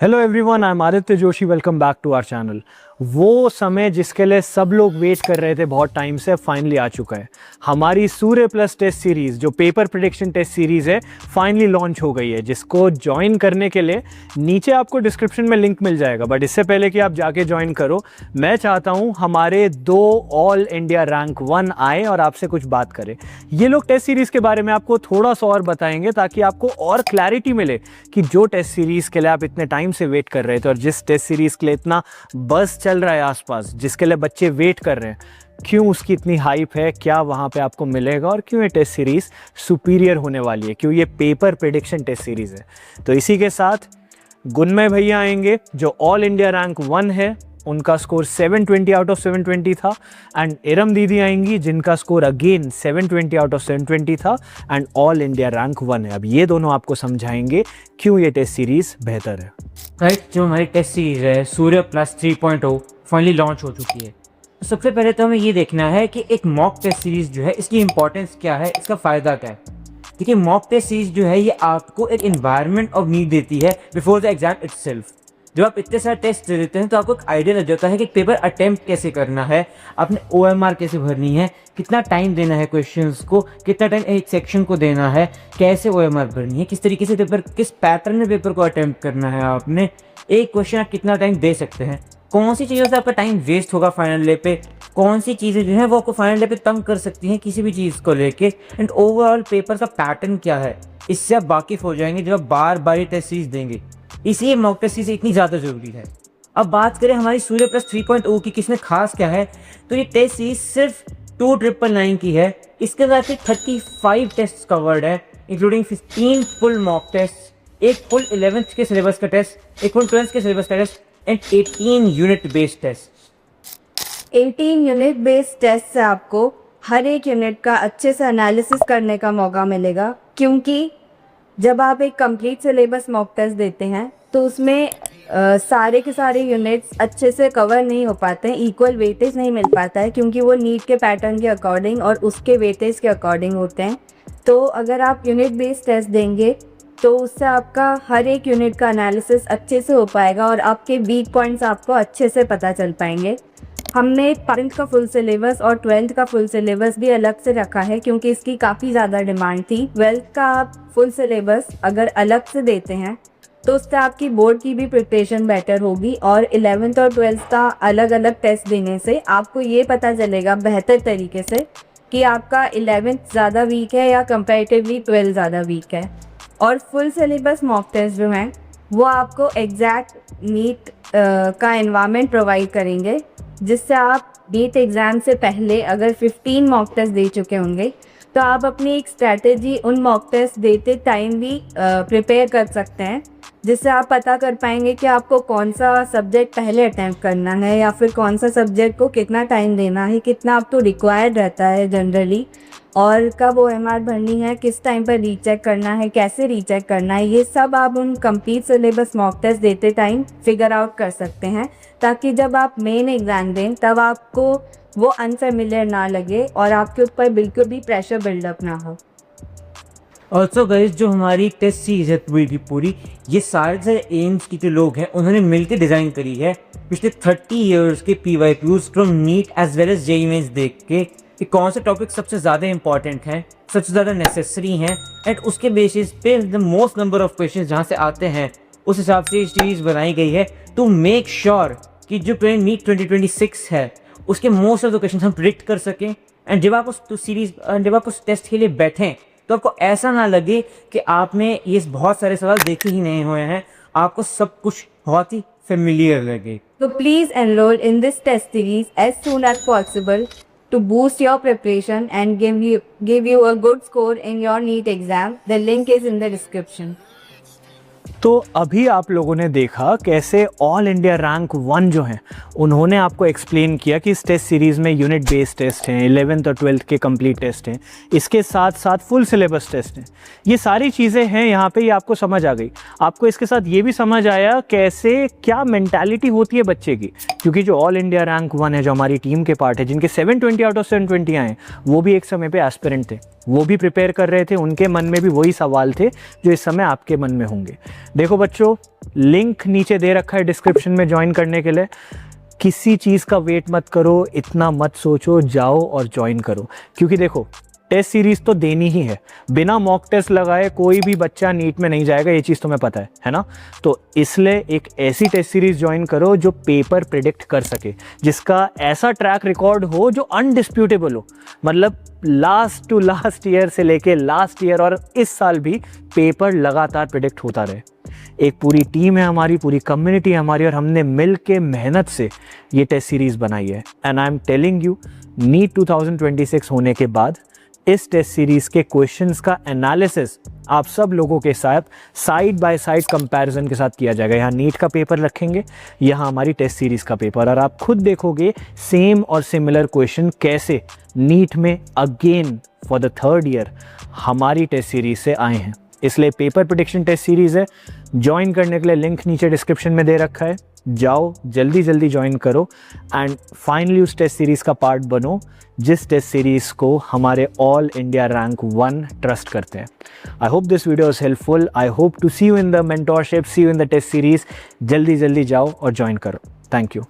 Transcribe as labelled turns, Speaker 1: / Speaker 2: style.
Speaker 1: Hello everyone, I am Aditya Joshi. Welcome back to our channel. वो समय जिसके लिए सब लोग वेट कर रहे थे बहुत टाइम से, फाइनली आ चुका है। हमारी सूर्य प्लस टेस्ट सीरीज़, जो पेपर प्रेडिक्शन टेस्ट सीरीज़ है, फाइनली लॉन्च हो गई है। जिसको ज्वाइन करने के लिए नीचे आपको डिस्क्रिप्शन में लिंक मिल जाएगा। बट इससे पहले कि आप जाके ज्वाइन करो, मैं चाहता हूँ हमारे 2 ऑल इंडिया रैंक 1 आए और आपसे कुछ बात करें। ये लोग टेस्ट सीरीज़ के बारे में आपको थोड़ा सा और बताएंगे, ताकि आपको और क्लैरिटी मिले कि जो टेस्ट सीरीज़ के लिए आप इतने टाइम से वेट कर रहे थे और जिस टेस्ट सीरीज़ के लिए इतना बस चल रहा है आसपास, जिसके लिए बच्चे वेट कर रहे हैं, क्यों उसकी इतनी हाइप है, क्या वहाँ पे आपको मिलेगा और क्यों ये टेस्ट सीरीज़ सुपीरियर होने वाली है, क्यों ये पेपर प्रेडिक्शन टेस्ट सीरीज़ है। तो इसी के साथ गुणमय भैया आएंगे, जो ऑल इंडिया रैंक 1 है, उनका स्कोर 720 आउट ऑफ 720 था। एंड इरम दीदी आएंगी, जिनका स्कोर अगेन 720 आउट ऑफ 720 था एंड ऑल इंडिया रैंक 1 है। अब ये दोनों आपको समझाएंगे क्यों ये टेस्ट सीरीज़ बेहतर है।
Speaker 2: राइट, जो हमारी टेस्ट सीरीज है सूर्य प्लस 3.0 फाइनली लॉन्च हो चुकी है। तो सबसे पहले तो हमें ये देखना है कि एक मॉक टेस्ट सीरीज जो है, इसकी इंपॉर्टेंस क्या है, इसका फ़ायदा क्या है। देखिए, मॉक टेस्ट सीरीज जो है, ये आपको एक इन्वायरमेंट ऑफ नीड देती है बिफोर द एग्जाम इटसेल्फ। जब आप इतने सारे टेस्ट दे देते हैं तो आपको एक आइडिया लग जाता है कि पेपर अटेम्प्ट कैसे करना है, आपने OMR कैसे भरनी है, कितना टाइम देना है क्वेश्चंस को, कितना टाइम एक सेक्शन को देना है, कैसे OMR भरनी है, किस तरीके से पेपर, किस पैटर्न में पेपर को अटेम्प्ट करना है, आपने एक क्वेश्चन आप कितना टाइम दे सकते हैं, कौन सी चीज़ों से आपका टाइम वेस्ट होगा फाइनल डे पे, कौन सी चीज़ें जो हैं वो आपको फाइनल डे पे तंग कर सकती हैं किसी भी चीज़ को लेके, एंड ओवरऑल पेपर का पैटर्न क्या है, इससे आप वाकिफ़ हो जाएंगे जब आप बार बार ये टेस्ट सीरीज देंगे। इसलिए मॉक टेस्ट सीरीज इतनी ज़्यादा ज़रूरी है। अब बात करें हमारी सूर्य प्लस 3.0 की, किसमें खास क्या है, तो ये टेस्ट सीरीज सिर्फ 2999 की है। इसके साथ 35 टेस्ट कवर्ड है, इंक्लूडिंग 15 फुल मॉक टेस्ट, एक फुल 11th के सिलेबस का टेस्ट, एक फुल 12th के सिलेबस का test and 18 unit based test.
Speaker 3: 18 unit based test से आपको हर एक यूनिट का अच्छे से एनालिसिस करने का मौका मिलेगा, क्योंकि जब आप एक कंप्लीट सिलेबस मॉक टेस्ट देते हैं तो उसमें सारे के सारे यूनिट्स अच्छे से कवर नहीं हो पाते हैं, इक्वल वेटेज नहीं मिल पाता है, क्योंकि वो नीट के पैटर्न के अकॉर्डिंग और उसके वेटेज के अकॉर्डिंग होते हैं। तो अगर आप यूनिट बेस्ड टेस्ट देंगे तो उससे आपका हर एक यूनिट का एनालिसिस अच्छे से हो पाएगा और आपके वीक पॉइंट्स आपको अच्छे से पता चल पाएंगे। हमने 10th का फुल सिलेबस और 12th का फुल सिलेबस भी अलग से रखा है, क्योंकि इसकी काफ़ी ज़्यादा डिमांड थी। 12th का आप फुल सिलेबस अगर अलग से देते हैं तो उससे आपकी बोर्ड की भी प्रिपरेशन बेटर होगी, और 11th और 12th का अलग अलग टेस्ट देने से आपको ये पता चलेगा बेहतर तरीके से कि आपका 11th ज़्यादा वीक है या कंपैरेटिवली 12th ज़्यादा वीक है। और फुल सिलेबस मॉक टेस्ट जो हैं वो आपको एग्जैक्ट नीट का एनवायरनमेंट प्रोवाइड करेंगे, जिससे आप नीट एग्ज़ाम से पहले अगर 15 मॉक टेस्ट दे चुके होंगे तो आप अपनी एक स्ट्रैटेजी उन मॉक टेस्ट देते टाइम भी प्रिपेयर कर सकते हैं, जिससे आप पता कर पाएंगे कि आपको कौन सा सब्जेक्ट पहले अटैम्प्ट करना है या फिर कौन सा सब्जेक्ट को कितना टाइम देना है, कितना आप तो रिक्वायर्ड रहता है जनरली, और कब OMR भरनी है, किस टाइम पर रीचेक करना है, कैसे रीचेक करना है। ये सब आप उन कंप्लीट सिलेबस मॉक टेस्ट देते टाइम फिगर आउट कर सकते हैं, ताकि जब आप मेन एग्ज़ाम दें तब आपको वो अनफेमिलियर ना लगे और आपके ऊपर बिल्कुल भी प्रेशर बिल्डअप ना हो।
Speaker 2: ऑल्सो गाइज, जो हमारी टेस्ट सीरीज है पूरी ये सारे एम्स की जो लोग हैं उन्होंने मिलकर डिज़ाइन करी है पिछले 30 ईयर्स के PYQs from NEET as well as JEE mains देख के कि कौन से टॉपिक सबसे ज़्यादा इंपॉर्टेंट हैं, सबसे ज़्यादा नेसेसरी हैं, एंड उसके बेसिस पे the most number of question जहाँ से आते हैं उस हिसाब से सीरीज बनाई गई है टू मेक श्योर कि जो नीट 2026 है उसके मोस्ट ऑफ द क्वेश्चन हम प्रिडिक्ट कर सकें। एंड जब आप जब आप उस टेस्ट के लिए बैठें तो आपको ऐसा ना लगे कि आपने ये बहुत सारे सवाल देखे ही नहीं हुए हैं, आपको सब कुछ बहुत ही फेमिलियर लगे।
Speaker 3: So please enroll in this test series as soon as possible to boost your preparation and give you a good score in your NEET exam. The link is in the description.
Speaker 1: तो अभी आप लोगों ने देखा कैसे all India rank 1 जो हैं उन्होंने आपको एक्सप्लेन किया कि इस टेस्ट सीरीज़ में यूनिट बेस्ड टेस्ट हैं, 11th और 12th के कंप्लीट टेस्ट हैं, इसके साथ साथ फुल सिलेबस टेस्ट हैं। ये सारी चीज़ें हैं यहाँ पे, ये आपको समझ आ गई। आपको इसके साथ ये भी समझ आया कैसे क्या मेंटालिटी होती है बच्चे की, क्योंकि जो ऑल इंडिया रैंक 1 है, जो हमारी टीम के पार्ट है, जिनके 720 आउट ऑफ 720 आए, वो भी एक समय पे एस्पिरेंट थे। वो भी प्रिपेयर कर रहे थे, उनके मन में भी वही सवाल थे जो इस समय आपके मन में होंगे। देखो बच्चों, लिंक नीचे दे रखा है डिस्क्रिप्शन में ज्वाइन करने के लिए। किसी चीज़ का वेट मत करो, इतना मत सोचो, जाओ और ज्वाइन करो, क्योंकि देखो टेस्ट सीरीज तो देनी ही है। बिना मॉक टेस्ट लगाए कोई भी बच्चा नीट में नहीं जाएगा, ये चीज़ तुम्हें पता है ना। तो इसलिए एक ऐसी टेस्ट सीरीज ज्वाइन करो जो पेपर प्रिडिक्ट कर सके, जिसका ऐसा ट्रैक रिकॉर्ड हो जो अनडिस्प्यूटेबल हो, मतलब लास्ट टू लास्ट ईयर से लेके लास्ट ईयर और इस साल भी पेपर लगातार प्रिडिक्ट होता रहे। एक पूरी टीम है हमारी, पूरी कम्युनिटी है हमारी, और हमने मिल के मेहनत से ये टेस्ट सीरीज बनाई है। And I am telling you, NEET 2026 होने के बाद इस टेस्ट सीरीज के क्वेश्चंस का एनालिसिस आप सब लोगों के साथ साइड बाय साइड कंपैरिजन के साथ किया जाएगा। यहाँ नीट का पेपर रखेंगे, यहाँ हमारी टेस्ट सीरीज का पेपर, और आप खुद देखोगे सेम और सिमिलर क्वेश्चन कैसे नीट में again for the third year हमारी टेस्ट सीरीज से आए हैं। इसलिए पेपर प्रेडिक्शन टेस्ट सीरीज है, ज्वाइन करने के लिए लिंक नीचे डिस्क्रिप्शन में दे रखा है। जाओ जल्दी जल्दी ज्वाइन करो एंड फाइनली उस टेस्ट सीरीज का पार्ट बनो जिस टेस्ट सीरीज को हमारे ऑल इंडिया रैंक 1 ट्रस्ट करते हैं। I hope this video is helpful. I hope to see you in the mentorship, see you in the test series. जल्दी जल्दी जाओ और ज्वाइन करो। Thank you.